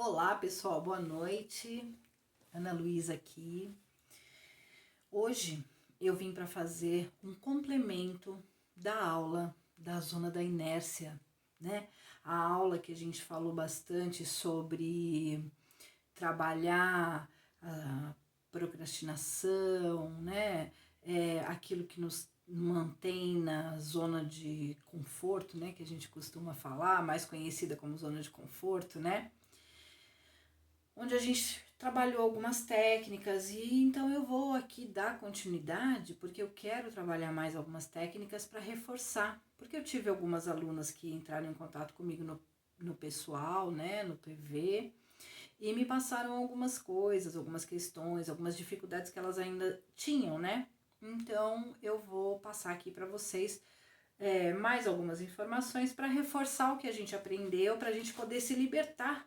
Olá pessoal, boa noite. Ana Luísa aqui. Hoje eu vim para fazer um complemento da aula da zona da inércia, né? A aula que a gente falou bastante sobre trabalhar a procrastinação, né? Aquilo que nos mantém na zona de conforto, né? Que a gente costuma falar, mais conhecida como zona de conforto, né? Onde a gente trabalhou algumas técnicas e então eu vou aqui dar continuidade porque eu quero trabalhar mais algumas técnicas para reforçar, porque eu tive algumas alunas que entraram em contato comigo no pessoal, né, no PV, e me passaram algumas coisas, algumas questões, algumas dificuldades que elas ainda tinham, né? Então eu vou passar aqui para vocês mais algumas informações para reforçar o que a gente aprendeu, para a gente poder se libertar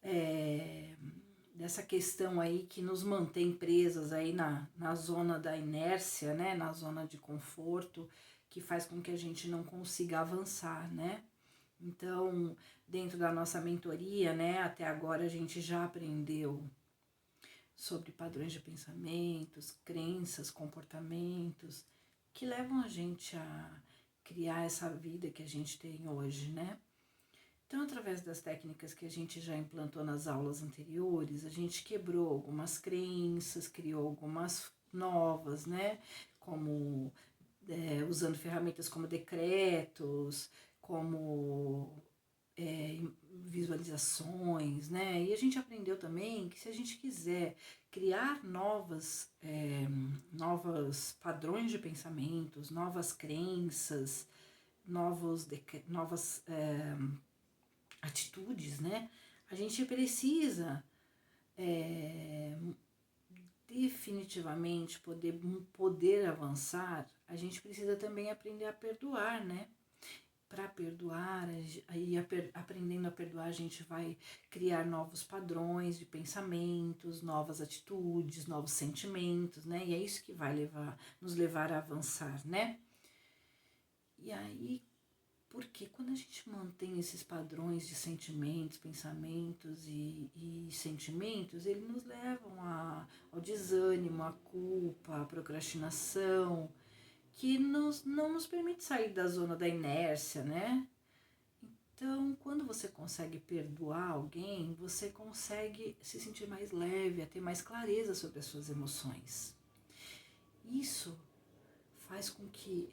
é, dessa questão aí que nos mantém presas aí na zona da inércia, né, na zona de conforto, que faz com que a gente não consiga avançar, né? Então, dentro da nossa mentoria, né, até agora a gente já aprendeu sobre padrões de pensamentos, crenças, comportamentos que levam a gente a criar essa vida que a gente tem hoje, né? Então, através das técnicas que a gente já implantou nas aulas anteriores, a gente quebrou algumas crenças, criou algumas novas, né? Como usando ferramentas como decretos, como visualizações, né? E a gente aprendeu também que se a gente quiser criar novos padrões de pensamentos, novas crenças, novas atitudes, né? A gente precisa definitivamente poder avançar, a gente precisa também aprender a perdoar, né? Para perdoar, aí aprendendo a perdoar, a gente vai criar novos padrões de pensamentos, novas atitudes, novos sentimentos, né? E é isso que vai nos levar a avançar, né? E aí, porque quando a gente mantém esses padrões de sentimentos, pensamentos e sentimentos, eles nos levam ao desânimo, à culpa, à procrastinação, que não nos permite sair da zona da inércia, né? Então, quando você consegue perdoar alguém, você consegue se sentir mais leve, a ter mais clareza sobre as suas emoções. Isso faz com que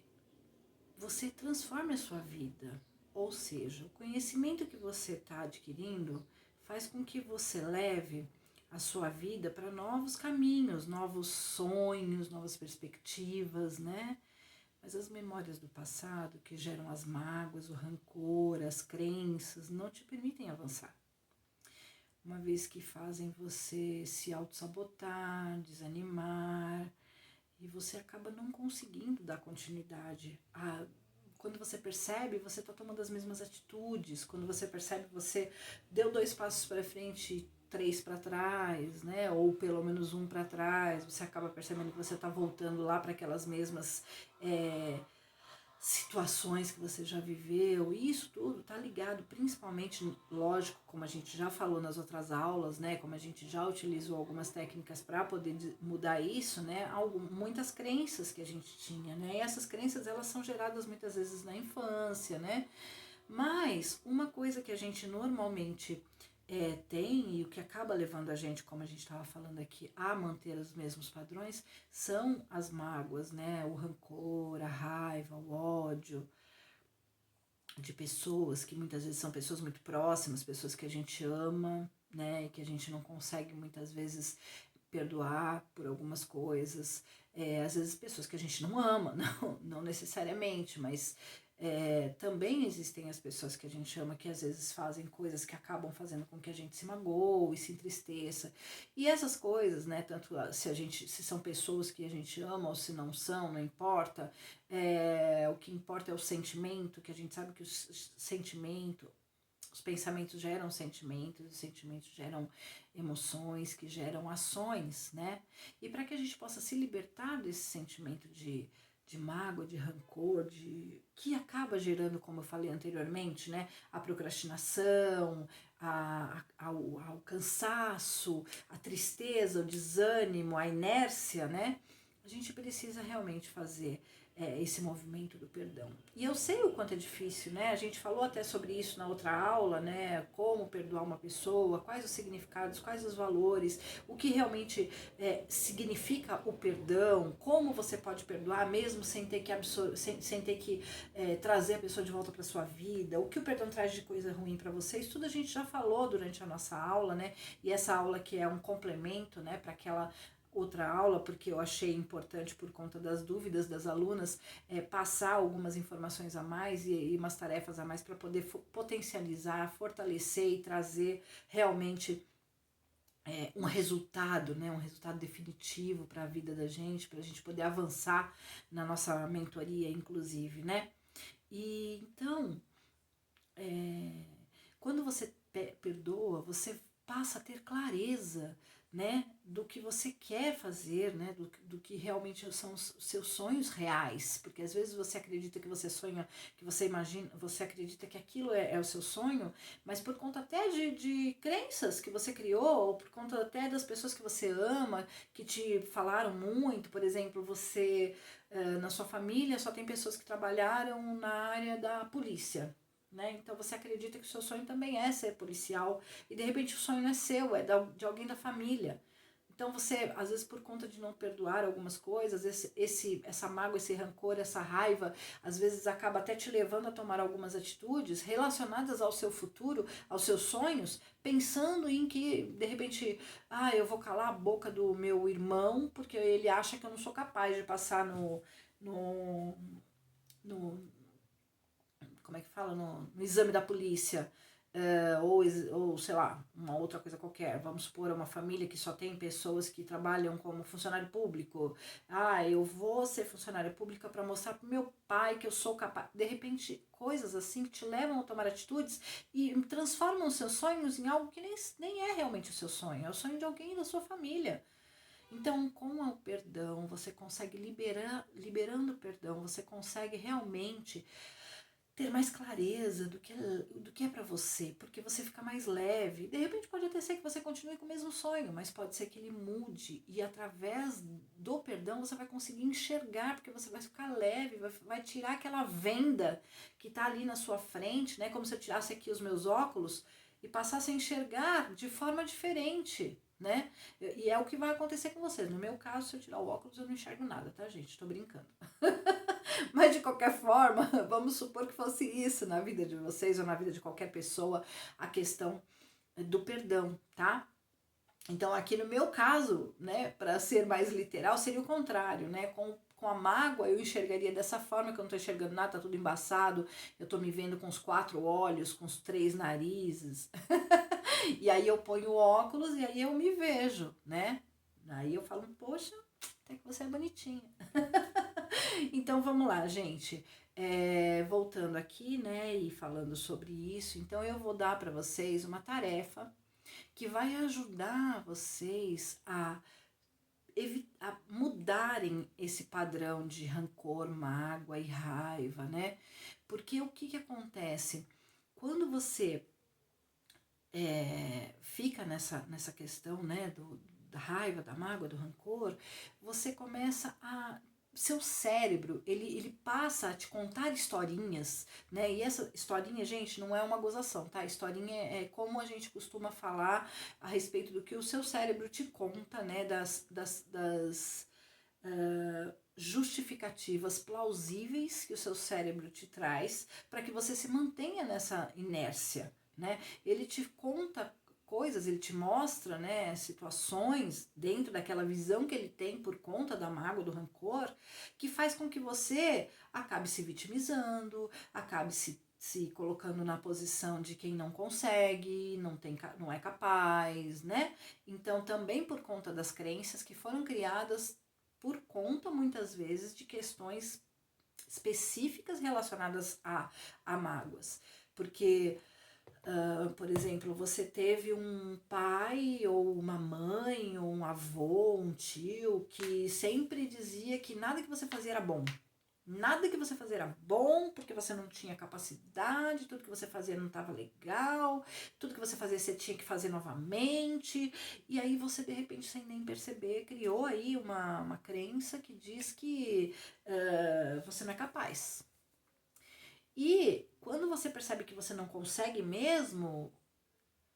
você transforme a sua vida. Ou seja, o conhecimento que você está adquirindo faz com que você leve a sua vida para novos caminhos, novos sonhos, novas perspectivas, né? Mas as memórias do passado que geram as mágoas, o rancor, as crenças, não te permitem avançar. Uma vez que fazem você se auto-sabotar, desanimar, e você acaba não conseguindo dar continuidade. Quando você percebe, você está tomando as mesmas atitudes. Quando você percebe, você deu 2 passos para frente e 3 para trás, né? Ou pelo menos 1 para trás. Você acaba percebendo que você está voltando lá para aquelas mesmas situações que você já viveu. E isso tudo está ligado principalmente, lógico, como a gente já falou nas outras aulas, né? Como a gente já utilizou algumas técnicas para poder mudar isso, né? Muitas crenças que a gente tinha, né? E essas crenças, elas são geradas muitas vezes na infância, né? Mas uma coisa que a gente normalmente tem e o que acaba levando a gente, como a gente estava falando aqui, a manter os mesmos padrões são as mágoas, né? O rancor, a raiva, o ódio de pessoas que muitas vezes são pessoas muito próximas, pessoas que a gente ama, né? E que a gente não consegue muitas vezes perdoar por algumas coisas. Às vezes pessoas que a gente não ama, não necessariamente, mas também existem as pessoas que a gente ama que às vezes fazem coisas que acabam fazendo com que a gente se magoe e se entristeça. E essas coisas, né, tanto se são pessoas que a gente ama ou se não são, não importa. O que importa é o sentimento, que a gente sabe que os pensamentos geram sentimentos, os sentimentos geram emoções, que geram ações, né? E para que a gente possa se libertar desse sentimento de mágoa, de rancor, que acaba gerando, como eu falei anteriormente, né? A procrastinação, ao cansaço, a tristeza, o desânimo, a inércia, né? A gente precisa realmente fazer esse movimento do perdão. E eu sei o quanto é difícil, né? A gente falou até sobre isso na outra aula, né? Como perdoar uma pessoa, quais os significados, quais os valores, o que realmente significa o perdão, como você pode perdoar mesmo sem ter que sem ter que trazer a pessoa de volta para sua vida, o que o perdão traz de coisa ruim para vocês, tudo a gente já falou durante a nossa aula, né? E essa aula que é um complemento, né, para aquela outra aula, porque eu achei importante por conta das dúvidas das alunas, passar algumas informações a mais e umas tarefas a mais para poder potencializar, fortalecer e trazer realmente um resultado, né, um resultado definitivo para a vida da gente, para a gente poder avançar na nossa mentoria, inclusive, né? E então, quando você perdoa, você passa a ter clareza, né, do que você quer fazer, né, do que realmente são os seus sonhos reais, porque às vezes você acredita que você sonha, que você imagina, você acredita que aquilo é o seu sonho, mas por conta até de crenças que você criou, ou por conta até das pessoas que você ama, que te falaram muito, por exemplo, você, na sua família só tem pessoas que trabalharam na área da polícia, né? Então você acredita que o seu sonho também é ser policial e de repente o sonho não é seu, é de alguém da família. Então você, às vezes por conta de não perdoar algumas coisas, essa mágoa, esse rancor, essa raiva, às vezes acaba até te levando a tomar algumas atitudes relacionadas ao seu futuro, aos seus sonhos, pensando em que, de repente, eu vou calar a boca do meu irmão porque ele acha que eu não sou capaz de passar no, no como é que fala, no exame da polícia, ou sei lá, uma outra coisa qualquer. Vamos supor, uma família que só tem pessoas que trabalham como funcionário público. Eu vou ser funcionária pública para mostrar pro meu pai que eu sou capaz. De repente, coisas assim que te levam a tomar atitudes e transformam os seus sonhos em algo que nem é realmente o seu sonho, é o sonho de alguém da sua família. Então, com o perdão, você consegue liberando o perdão, você consegue realmente ter mais clareza do que é para você, porque você fica mais leve. De repente pode até ser que você continue com o mesmo sonho, mas pode ser que ele mude e através do perdão você vai conseguir enxergar, porque você vai ficar leve, vai tirar aquela venda que está ali na sua frente, né? Como se eu tirasse aqui os meus óculos e passasse a enxergar de forma diferente, né? E é o que vai acontecer com vocês. No meu caso, se eu tirar o óculos, eu não enxergo nada, tá, gente? Tô brincando. Mas de qualquer forma, vamos supor que fosse isso na vida de vocês ou na vida de qualquer pessoa, a questão do perdão, tá? Então aqui no meu caso, né, para ser mais literal, seria o contrário, né? Com a mágoa eu enxergaria dessa forma, que eu não tô enxergando nada, tá tudo embaçado, eu tô me vendo com os 4 olhos, com os 3 narizes. E aí eu ponho o óculos e aí eu me vejo, né? Aí eu falo, poxa, até que você é bonitinha. Então vamos lá, gente. Voltando aqui, né, e falando sobre isso, então eu vou dar para vocês uma tarefa que vai ajudar vocês a mudarem esse padrão de rancor, mágoa e raiva, né? Porque o que acontece? Quando você fica nessa questão, né, da raiva, da mágoa, do rancor, você começa seu cérebro, ele passa a te contar historinhas, né? E essa historinha, gente, não é uma gozação, tá? Historinha é como a gente costuma falar a respeito do que o seu cérebro te conta, né? Das justificativas plausíveis que o seu cérebro te traz para que você se mantenha nessa inércia, né? Ele te conta coisas, ele te mostra, né, situações dentro daquela visão que ele tem por conta da mágoa, do rancor, que faz com que você acabe se vitimizando, acabe se colocando na posição de quem não consegue, não é capaz, né? Então, também por conta das crenças que foram criadas por conta, muitas vezes, de questões específicas relacionadas a mágoas. Porque por exemplo, você teve um pai ou uma mãe ou um avô, um tio que sempre dizia que nada que você fazia era bom, Nada que você fazia era bom, porque você não tinha capacidade, tudo que você fazia não estava legal, tudo que você fazia você tinha que fazer novamente, e aí você, de repente, sem nem perceber, criou aí uma crença que diz que você não é capaz. E quando você percebe que você não consegue mesmo,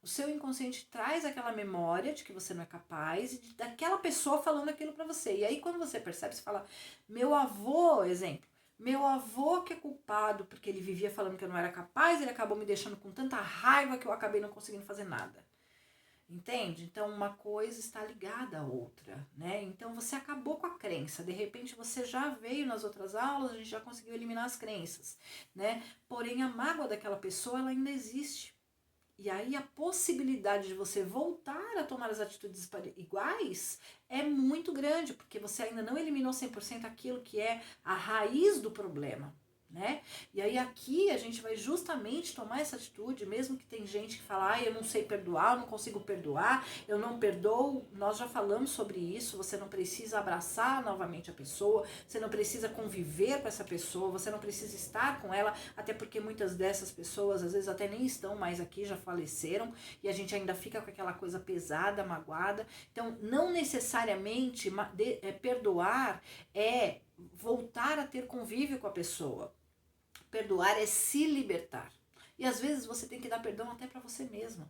o seu inconsciente traz aquela memória de que você não é capaz, e daquela pessoa falando aquilo pra você. E aí quando você percebe, você fala, meu avô, exemplo, meu avô que é culpado porque ele vivia falando que eu não era capaz, ele acabou me deixando com tanta raiva que eu acabei não conseguindo fazer nada. Entende? Então uma coisa está ligada à outra, né? Então você acabou com a crença, de repente você já veio nas outras aulas, a gente já conseguiu eliminar as crenças, né? Porém a mágoa daquela pessoa, ela ainda existe. E aí a possibilidade de você voltar a tomar as atitudes iguais é muito grande, porque você ainda não eliminou 100% aquilo que é a raiz do problema, né? E aí aqui a gente vai justamente tomar essa atitude, mesmo que tem gente que fala, eu não sei perdoar, eu não consigo perdoar, eu não perdoo. Nós já falamos sobre isso, você não precisa abraçar novamente a pessoa, você não precisa conviver com essa pessoa, você não precisa estar com ela, até porque muitas dessas pessoas às vezes até nem estão mais aqui, já faleceram, e a gente ainda fica com aquela coisa pesada, magoada. Então não necessariamente perdoar é voltar a ter convívio com a pessoa. Perdoar é se libertar. E às vezes você tem que dar perdão até para você mesma.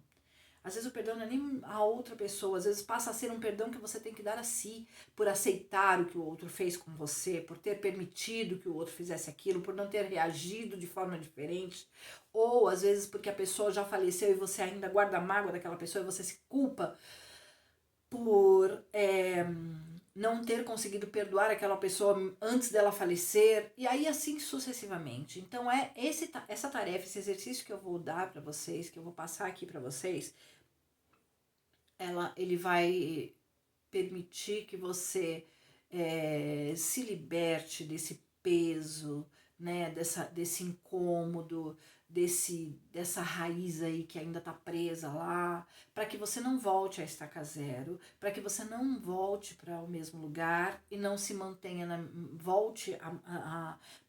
Às vezes o perdão não é nem a outra pessoa, às vezes passa a ser um perdão que você tem que dar a si, por aceitar o que o outro fez com você, por ter permitido que o outro fizesse aquilo, por não ter reagido de forma diferente, ou às vezes porque a pessoa já faleceu e você ainda guarda a mágoa daquela pessoa e você se culpa por não ter conseguido perdoar aquela pessoa antes dela falecer, e aí assim sucessivamente. Então essa tarefa, esse exercício que eu vou dar para vocês, que eu vou passar aqui para vocês, ele vai permitir que você se liberte desse peso, né, desse incômodo, dessa raiz aí que ainda está presa lá, para que você não volte a estaca zero, para que você não volte para o mesmo lugar e não se mantenha, volte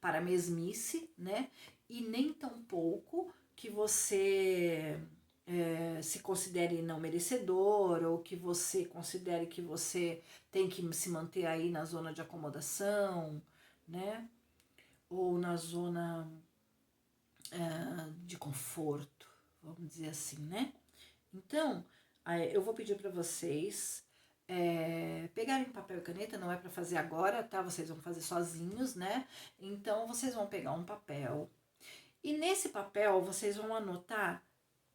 para a mesmice, né, e nem tampouco que você se considere não merecedor, ou que você considere que você tem que se manter aí na zona de acomodação, né? Ou na zona de conforto, vamos dizer assim, né? Então, eu vou pedir para vocês pegarem papel e caneta, não é para fazer agora, tá? Vocês vão fazer sozinhos, né? Então, vocês vão pegar um papel e nesse papel vocês vão anotar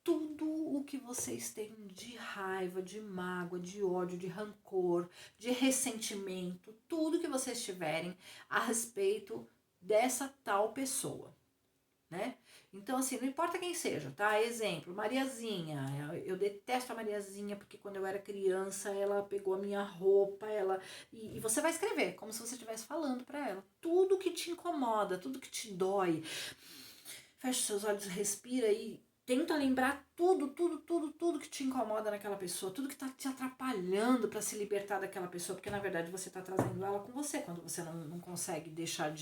tudo o que vocês têm de raiva, de mágoa, de ódio, de rancor, de ressentimento, tudo que vocês tiverem a respeito dessa tal pessoa, né? Então, assim, não importa quem seja, tá? Exemplo, Mariazinha. Eu detesto a Mariazinha porque quando eu era criança ela pegou a minha roupa, e você vai escrever, como se você estivesse falando pra ela. Tudo que te incomoda, tudo que te dói. Fecha seus olhos, respira e tenta lembrar tudo que te incomoda naquela pessoa, tudo que tá te atrapalhando para se libertar daquela pessoa, porque na verdade você tá trazendo ela com você quando você não consegue deixar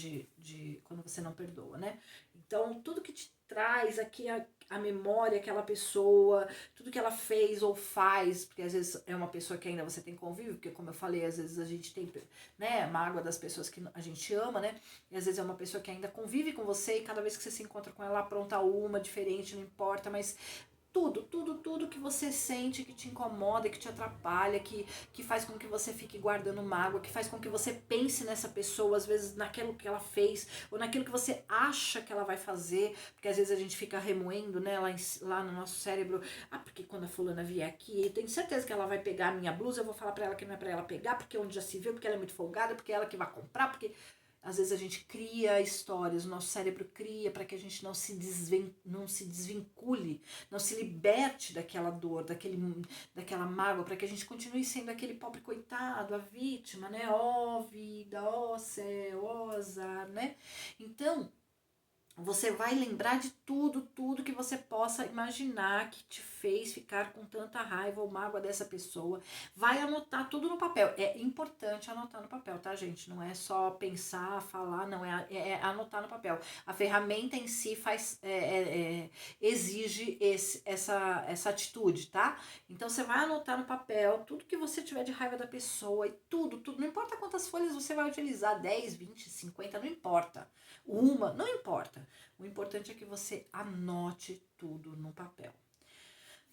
quando você não perdoa, né? Então, tudo que te traz aqui a memória, aquela pessoa, tudo que ela fez ou faz, porque às vezes é uma pessoa que ainda você tem convívio, porque como eu falei, às vezes a gente tem, né, mágoa das pessoas que a gente ama, né? E às vezes é uma pessoa que ainda convive com você e cada vez que você se encontra com ela, apronta uma diferente, não importa, mas tudo que você sente que te incomoda, que te atrapalha, que faz com que você fique guardando mágoa, que faz com que você pense nessa pessoa, às vezes naquilo que ela fez, ou naquilo que você acha que ela vai fazer, porque às vezes a gente fica remoendo, né, lá no nosso cérebro, porque quando a fulana vier aqui, eu tenho certeza que ela vai pegar a minha blusa, eu vou falar pra ela que não é pra ela pegar, porque onde já se viu, porque ela é muito folgada, porque é ela que vai comprar, porque às vezes a gente cria histórias, o nosso cérebro cria para que a gente não se desvincule, não se liberte daquela dor, daquela mágoa, para que a gente continue sendo aquele pobre coitado, a vítima, né? Ó vida, ó céu, ó azar, né? Então, você vai lembrar de tudo que você possa imaginar que te fez ficar com tanta raiva ou mágoa dessa pessoa. Vai anotar tudo no papel. É importante anotar no papel, tá, gente? Não é só pensar, falar, não. É anotar no papel. A ferramenta em si exige essa atitude, tá? Então você vai anotar no papel tudo que você tiver de raiva da pessoa e tudo. Não importa quantas folhas você vai utilizar, 10, 20, 50, não importa. Uma, não importa. O importante é que você anote tudo no papel.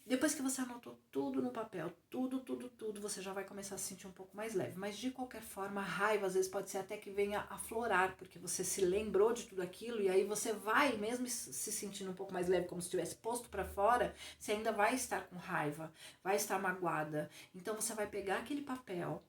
Depois que você anotou tudo no papel, tudo, você já vai começar a se sentir um pouco mais leve. Mas de qualquer forma, a raiva às vezes pode ser até que venha a aflorar, porque você se lembrou de tudo aquilo e aí você vai, mesmo se sentindo um pouco mais leve, como se tivesse posto para fora, você ainda vai estar com raiva, vai estar magoada. Então você vai pegar aquele papel,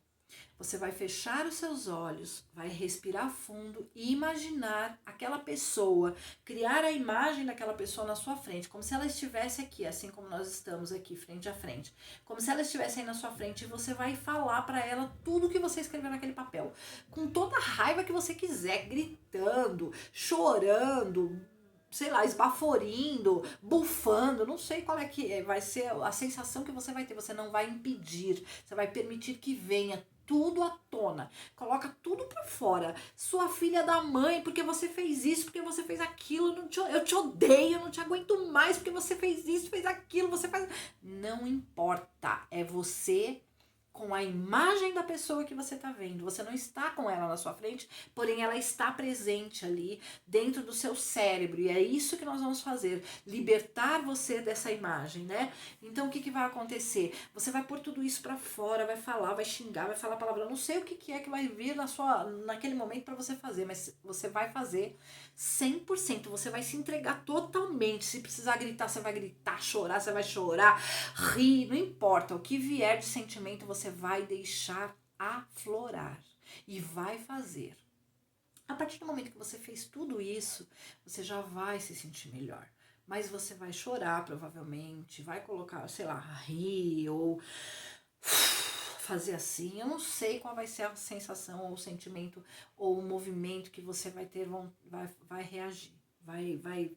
você vai fechar os seus olhos, vai respirar fundo e imaginar aquela pessoa, criar a imagem daquela pessoa na sua frente, como se ela estivesse aqui, assim como nós estamos aqui, frente a frente. Como se ela estivesse aí na sua frente e você vai falar para ela tudo que você escreveu naquele papel. Com toda a raiva que você quiser, gritando, chorando, sei lá, esbaforindo, bufando, não sei qual é que vai ser a sensação que você vai ter. Você não vai impedir, você vai permitir que venha tudo à tona, coloca tudo pra fora. Sua filha da mãe, porque você fez isso, porque você fez aquilo, eu te odeio, não te aguento mais, porque você fez isso, fez aquilo, você faz... Não importa, é você com a imagem da pessoa que você está vendo. Você não está com ela na sua frente, porém ela está presente ali dentro do seu cérebro. E é isso que nós vamos fazer, libertar você dessa imagem, né? Então o que vai acontecer? Você vai pôr tudo isso para fora, vai falar, vai xingar, vai falar palavra. Eu não sei o que é que vai vir naquele momento para você fazer, mas você vai fazer 100%. Você vai se entregar totalmente. Se precisar gritar, você vai gritar, chorar, você vai chorar, rir, não importa. O que vier de sentimento, você vai deixar aflorar e vai fazer. A partir do momento que você fez tudo isso, você já vai se sentir melhor. Mas você vai chorar, provavelmente, vai colocar, sei lá, rir ou fazer assim. Eu não sei qual vai ser a sensação ou o sentimento ou o movimento que você vai ter, vai reagir, vai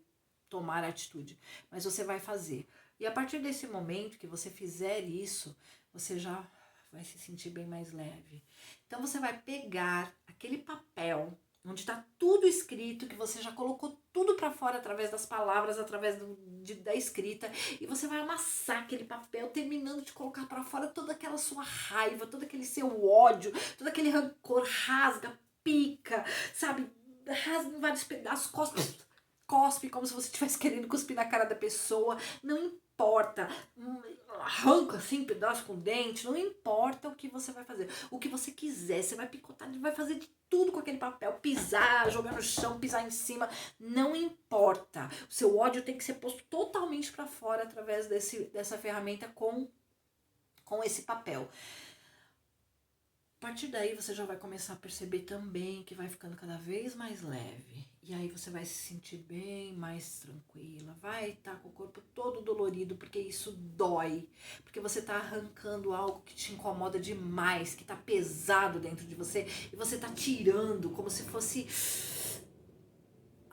tomar atitude. Mas você vai fazer. E a partir desse momento que você fizer isso, você já vai se sentir bem mais leve. Então você vai pegar aquele papel onde está tudo escrito, que você já colocou tudo para fora através das palavras, através da escrita, e você vai amassar aquele papel, terminando de colocar para fora toda aquela sua raiva, todo aquele seu ódio, todo aquele rancor, rasga, pica, sabe, rasga em vários pedaços, cospe como se você estivesse querendo cuspir na cara da pessoa, não importa, arranca assim pedaço com dente, não importa o que você vai fazer, o que você quiser, você vai picotar, vai fazer de tudo com aquele papel, pisar, jogar no chão, pisar em cima, não importa, o seu ódio tem que ser posto totalmente para fora através dessa ferramenta com esse papel. A partir daí você já vai começar a perceber também que vai ficando cada vez mais leve. E aí você vai se sentir bem mais tranquila. Vai estar com o corpo todo dolorido, porque isso dói. Porque você está arrancando algo que te incomoda demais, que está pesado dentro de você. E você está tirando como se fosse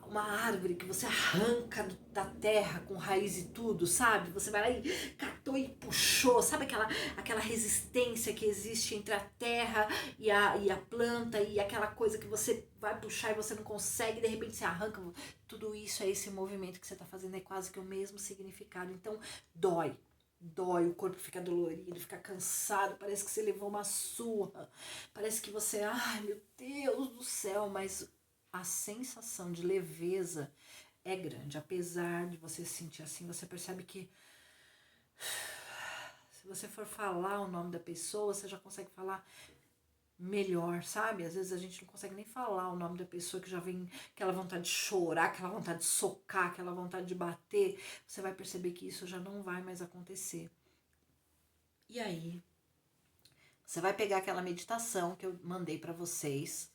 uma árvore que você arranca da terra com raiz e tudo, sabe? Você vai lá e catou e puxou, sabe aquela resistência que existe entre a terra e a planta e aquela coisa que você vai puxar e você não consegue, de repente você arranca. Tudo isso é esse movimento que você está fazendo, é quase que o mesmo significado. Então dói, o corpo fica dolorido, fica cansado, parece que você levou uma surra, parece que você, ai meu Deus do céu, mas a sensação de leveza é grande. Apesar de você se sentir assim, você percebe que se você for falar o nome da pessoa, você já consegue falar melhor, sabe? Às vezes a gente não consegue nem falar o nome da pessoa, que já vem aquela vontade de chorar, aquela vontade de socar, aquela vontade de bater. Você vai perceber que isso já não vai mais acontecer. E aí, você vai pegar aquela meditação que eu mandei para vocês,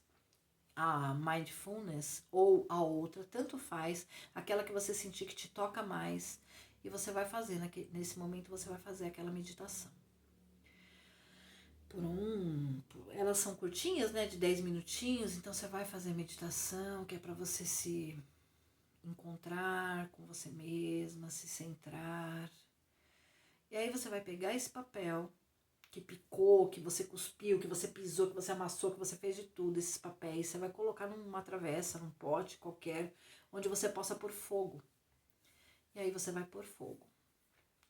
a mindfulness ou a outra, tanto faz, aquela que você sentir que te toca mais, e você vai fazer, nesse momento você vai fazer aquela meditação. Elas são curtinhas, né, de 10 minutinhos, então você vai fazer meditação, que é para você se encontrar com você mesma, se centrar. E aí você vai pegar esse papel que picou, que você cuspiu, que você pisou, que você amassou, que você fez de tudo, esses papéis, você vai colocar numa travessa, num pote qualquer, onde você possa pôr fogo. E aí você vai pôr fogo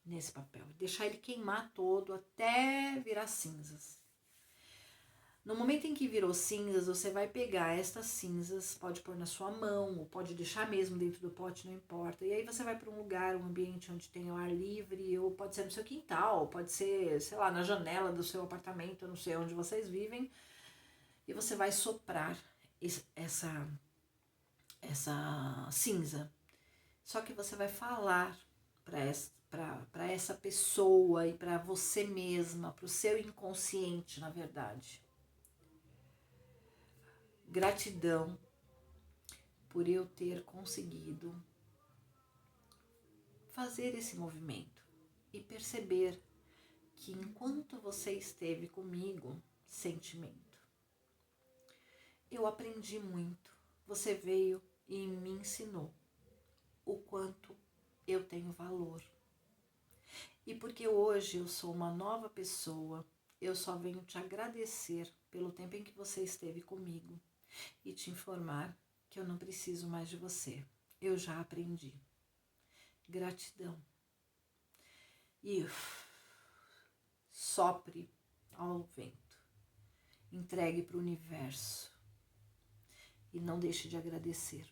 nesse papel, deixar ele queimar todo até virar cinzas. No momento em que virou cinzas, você vai pegar estas cinzas, pode pôr na sua mão, ou pode deixar mesmo dentro do pote, não importa. E aí você vai para um lugar, um ambiente onde tem o ar livre, ou pode ser no seu quintal, pode ser, sei lá, na janela do seu apartamento, eu não sei onde vocês vivem. E você vai soprar essa cinza. Só que você vai falar para essa pessoa e para você mesma, para o seu inconsciente, na verdade. Gratidão por eu ter conseguido fazer esse movimento e perceber que enquanto você esteve comigo, sentimento, eu aprendi muito. Você veio e me ensinou o quanto eu tenho valor. E porque hoje eu sou uma nova pessoa, eu só venho te agradecer pelo tempo em que você esteve comigo e te informar que eu não preciso mais de você. Eu já aprendi. Gratidão. E sopre ao vento. Entregue para o universo. E não deixe de agradecer.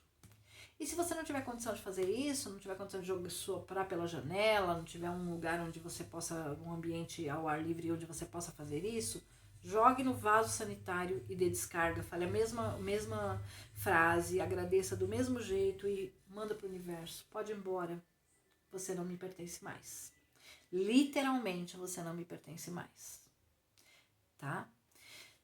E se você não tiver condição de fazer isso, não tiver condição de soprar pela janela, não tiver um lugar onde você possa, um ambiente ao ar livre onde você possa fazer isso, jogue no vaso sanitário e dê descarga. Fale a mesma frase, agradeça do mesmo jeito e manda para o universo. Pode ir embora, você não me pertence mais. Literalmente, você não me pertence mais. Tá?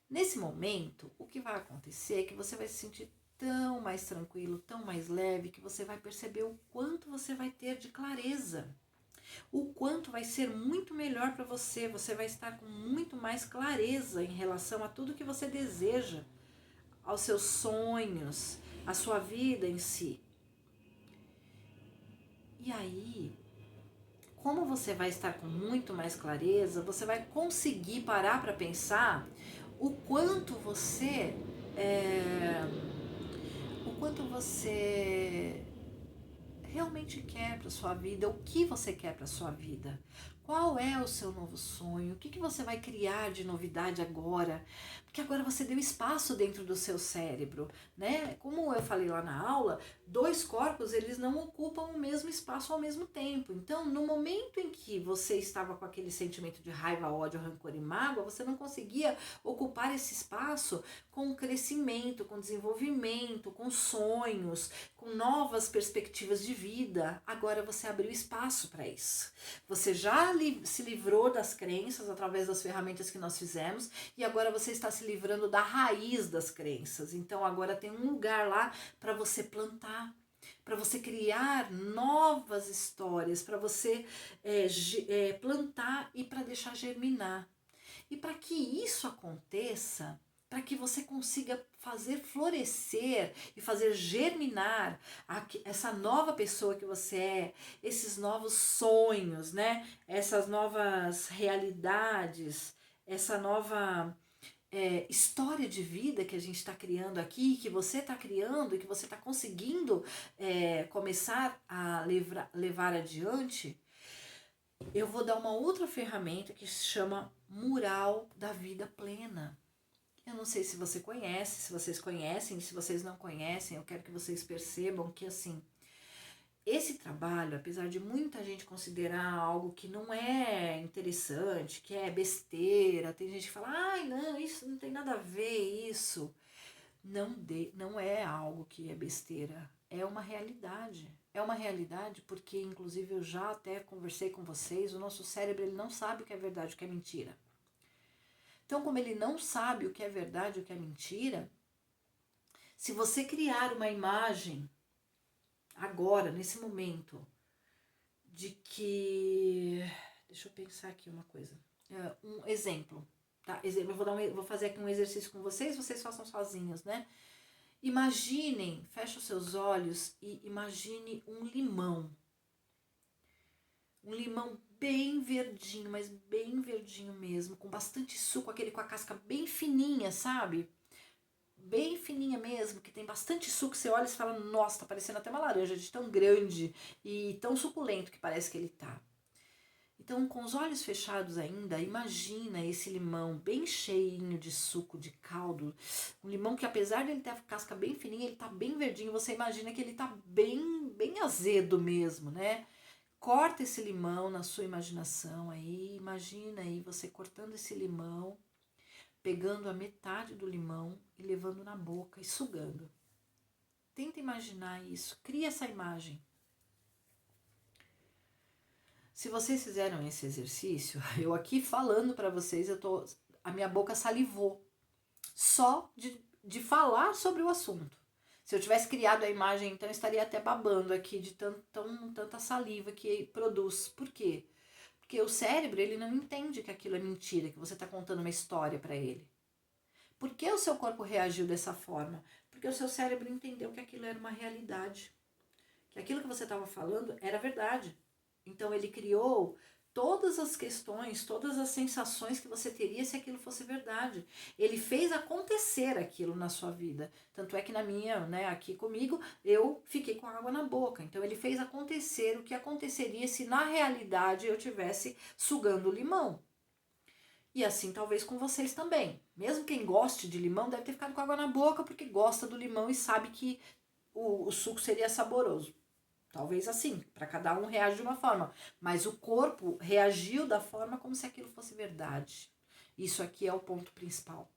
Nesse momento, o que vai acontecer é que você vai se sentir tão mais tranquilo, tão mais leve, que você vai perceber o quanto você vai ter de clareza. O quanto vai ser muito melhor para você. Você vai estar com muito mais clareza em relação a tudo que você deseja, aos seus sonhos, à sua vida em si. E aí, como você vai estar com muito mais clareza, você vai conseguir parar para pensar o quanto você realmente quer para sua vida, o que você quer para sua vida. Qual é o seu novo sonho? O que você vai criar de novidade agora? Porque agora você deu espaço dentro do seu cérebro, né? Como eu falei lá na aula, dois corpos, eles não ocupam o mesmo espaço ao mesmo tempo. Então, no momento em que você estava com aquele sentimento de raiva, ódio, rancor e mágoa, você não conseguia ocupar esse espaço com crescimento, com desenvolvimento, com sonhos, com novas perspectivas de vida. Agora você abriu espaço para isso. Você já se livrou das crenças através das ferramentas que nós fizemos e agora você está se livrando da raiz das crenças. Então agora tem um lugar lá para você plantar, para você criar novas histórias, para você plantar e para deixar germinar. E para que isso aconteça, para que você consiga fazer florescer e fazer germinar essa nova pessoa que você é, esses novos sonhos, né? Essas novas realidades, essa nova história de vida que a gente está criando aqui, que você está criando e que você está conseguindo começar a levar adiante. Eu vou dar uma outra ferramenta que se chama Mural da Vida Plena. Eu não sei se você conhece, se vocês conhecem, se vocês não conhecem, eu quero que vocês percebam que assim, esse trabalho, apesar de muita gente considerar algo que não é interessante, que é besteira, tem gente que fala, ai não, isso não tem nada a ver, isso. Não é algo que é besteira, é uma realidade. É uma realidade porque, inclusive, eu já até conversei com vocês, o nosso cérebro ele não sabe o que é verdade e o que é mentira. Então, como ele não sabe o que é verdade e o que é mentira, se você criar uma imagem agora, nesse momento, de que... Deixa eu pensar aqui uma coisa. Um exemplo, tá? Eu vou fazer aqui um exercício com vocês façam sozinhos, né? Imaginem, fecha os seus olhos e imagine um limão. Um limão bem verdinho, mas bem verdinho mesmo, com bastante suco, aquele com a casca bem fininha, sabe? Bem fininha mesmo, que tem bastante suco. Você olha e fala, nossa, tá parecendo até uma laranja de tão grande e tão suculento que parece que ele tá. Então, com os olhos fechados ainda, imagina esse limão bem cheinho de suco, de caldo. Um limão que, apesar de ele ter a casca bem fininha, ele tá bem verdinho. Você imagina que ele tá bem azedo mesmo, né? Corta esse limão na sua imaginação aí. Imagina aí você cortando esse limão, pegando a metade do limão e levando na boca e sugando. Tenta imaginar isso. Cria essa imagem. Se vocês fizeram esse exercício, eu aqui falando para vocês, a minha boca salivou só de falar sobre o assunto. Se eu tivesse criado a imagem, então eu estaria até babando aqui de tanta saliva que produz. Por quê? Porque o cérebro, ele não entende que aquilo é mentira, que você está contando uma história para ele. Por que o seu corpo reagiu dessa forma? Porque o seu cérebro entendeu que aquilo era uma realidade. Que aquilo que você estava falando era verdade. Então ele criou todas as questões, todas as sensações que você teria se aquilo fosse verdade. Ele fez acontecer aquilo na sua vida. Tanto é que na minha, né, aqui comigo, eu fiquei com água na boca. Então ele fez acontecer o que aconteceria se na realidade eu tivesse sugando limão. E assim talvez com vocês também. Mesmo quem goste de limão deve ter ficado com água na boca porque gosta do limão e sabe que o suco seria saboroso. Talvez assim, para cada um reage de uma forma. Mas o corpo reagiu da forma como se aquilo fosse verdade. Isso aqui é o ponto principal.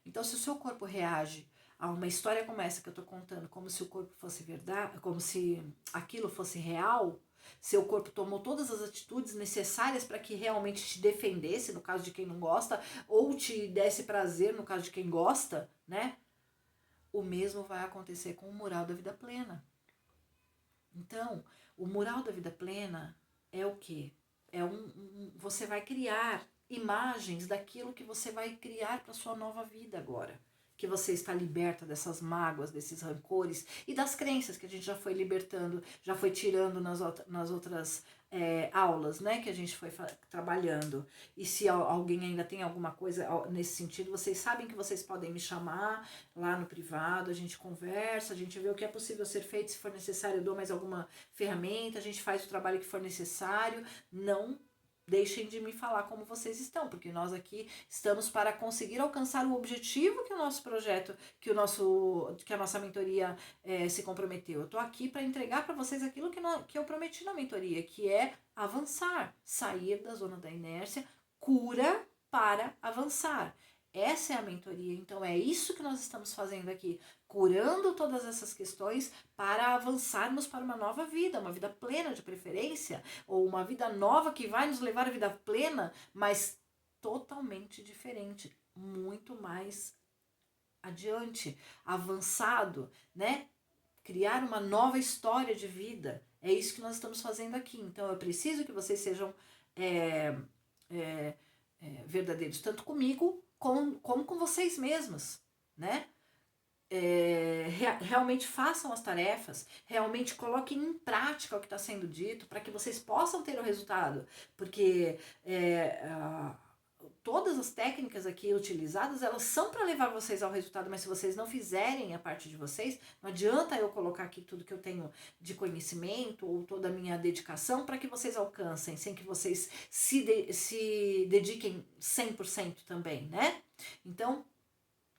Então, se o seu corpo reage a uma história como essa que eu estou contando, como se o corpo fosse verdade, como se aquilo fosse real, seu corpo tomou todas as atitudes necessárias para que realmente te defendesse, no caso de quem não gosta, ou te desse prazer, no caso de quem gosta, né? O mesmo vai acontecer com o mural da vida plena. Então, o mural da vida plena é o quê? Você vai criar imagens daquilo que você vai criar para sua nova vida agora. Que você está liberta dessas mágoas, desses rancores e das crenças que a gente já foi libertando, já foi tirando nas outras aulas, né, que a gente foi trabalhando. E se alguém ainda tem alguma coisa nesse sentido, vocês sabem que vocês podem me chamar lá no privado, a gente conversa, a gente vê o que é possível ser feito, se for necessário eu dou mais alguma ferramenta, a gente faz o trabalho que for necessário. Não deixem de me falar como vocês estão, porque nós aqui estamos para conseguir alcançar o objetivo que o nosso projeto, que a nossa mentoria se comprometeu. Eu estou aqui para entregar para vocês aquilo que eu prometi na mentoria, que é avançar, sair da zona da inércia, cura para avançar. Essa é a mentoria, então é isso que nós estamos fazendo aqui, curando todas essas questões para avançarmos para uma nova vida, uma vida plena de preferência, ou uma vida nova que vai nos levar à vida plena, mas totalmente diferente, muito mais adiante, avançado, né? Criar uma nova história de vida. É isso que nós estamos fazendo aqui. Então eu preciso que vocês sejam verdadeiros, tanto comigo como com vocês mesmos, né? Realmente façam as tarefas, realmente coloquem em prática o que está sendo dito para que vocês possam ter o resultado, porque todas as técnicas aqui utilizadas, elas são para levar vocês ao resultado, mas se vocês não fizerem a parte de vocês, não adianta eu colocar aqui tudo que eu tenho de conhecimento ou toda a minha dedicação para que vocês alcancem, sem que vocês se dediquem 100% também, né? Então,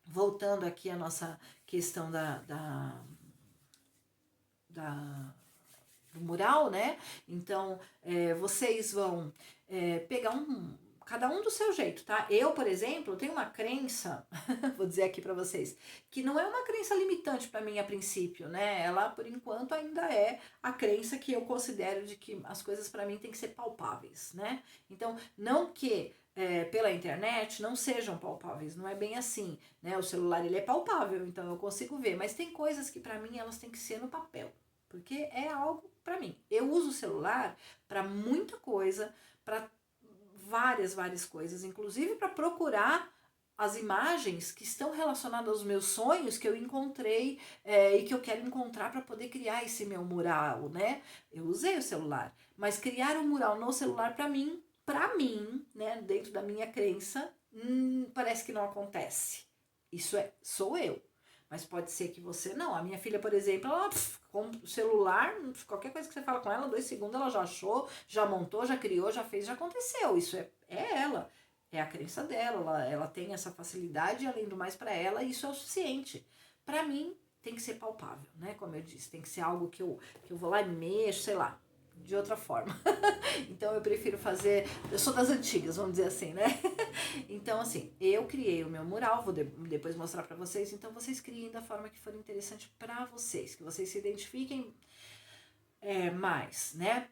voltando aqui à nossa questão do mural, né? Então, vocês vão pegar cada um do seu jeito, tá? Eu, por exemplo, tenho uma crença, vou dizer aqui para vocês, que não é uma crença limitante para mim a princípio, né? Ela, por enquanto, ainda é a crença que eu considero de que as coisas para mim têm que ser palpáveis, né? Então, não que pela internet não sejam palpáveis, não é bem assim, né? O celular, ele é palpável, então eu consigo ver, mas tem coisas que para mim elas têm que ser no papel, porque é algo para mim. Eu uso o celular para muita coisa, para várias coisas, inclusive para procurar as imagens que estão relacionadas aos meus sonhos que eu encontrei e que eu quero encontrar para poder criar esse meu mural, né? Eu usei o celular, mas criar um mural no celular para mim, né, dentro da minha crença, parece que não acontece. Isso sou eu. Mas pode ser que você não. A minha filha, por exemplo, ela com o celular, qualquer coisa que você fala com ela, 2 segundos ela já achou, já montou, já criou, já fez, já aconteceu. Isso é ela. É a crença dela. Ela tem essa facilidade e, além do mais, para ela, isso é o suficiente. Para mim, tem que ser palpável, né? Como eu disse, tem que ser algo que eu vou lá e mexo, sei lá, de outra forma. Então eu prefiro fazer. Eu sou das antigas, vamos dizer assim, né? Então, assim, eu criei o meu mural, vou depois mostrar pra vocês. Então, vocês criem da forma que for interessante pra vocês, que vocês se identifiquem mais, né?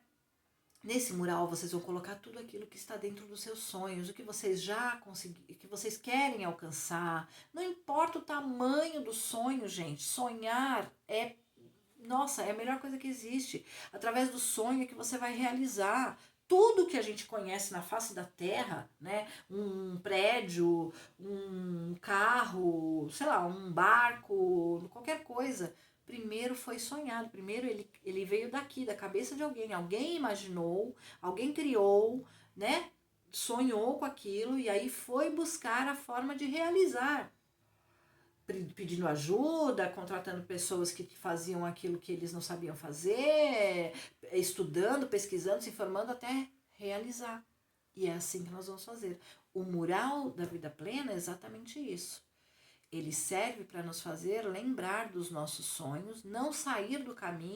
Nesse mural, vocês vão colocar tudo aquilo que está dentro dos seus sonhos, o que vocês já conseguiram, o que vocês querem alcançar. Não importa o tamanho do sonho, gente. Sonhar nossa, é a melhor coisa que existe. Através do sonho é que você vai realizar tudo que a gente conhece na face da Terra, né? Um prédio, um carro, sei lá, um barco, qualquer coisa. Primeiro foi sonhado, primeiro ele veio daqui, da cabeça de alguém. Alguém imaginou, alguém criou, né? Sonhou com aquilo e aí foi buscar a forma de realizar, pedindo ajuda, contratando pessoas que faziam aquilo que eles não sabiam fazer, estudando, pesquisando, se informando até realizar. E é assim que nós vamos fazer. O mural da vida plena é exatamente isso. Ele serve para nos fazer lembrar dos nossos sonhos, não sair do caminho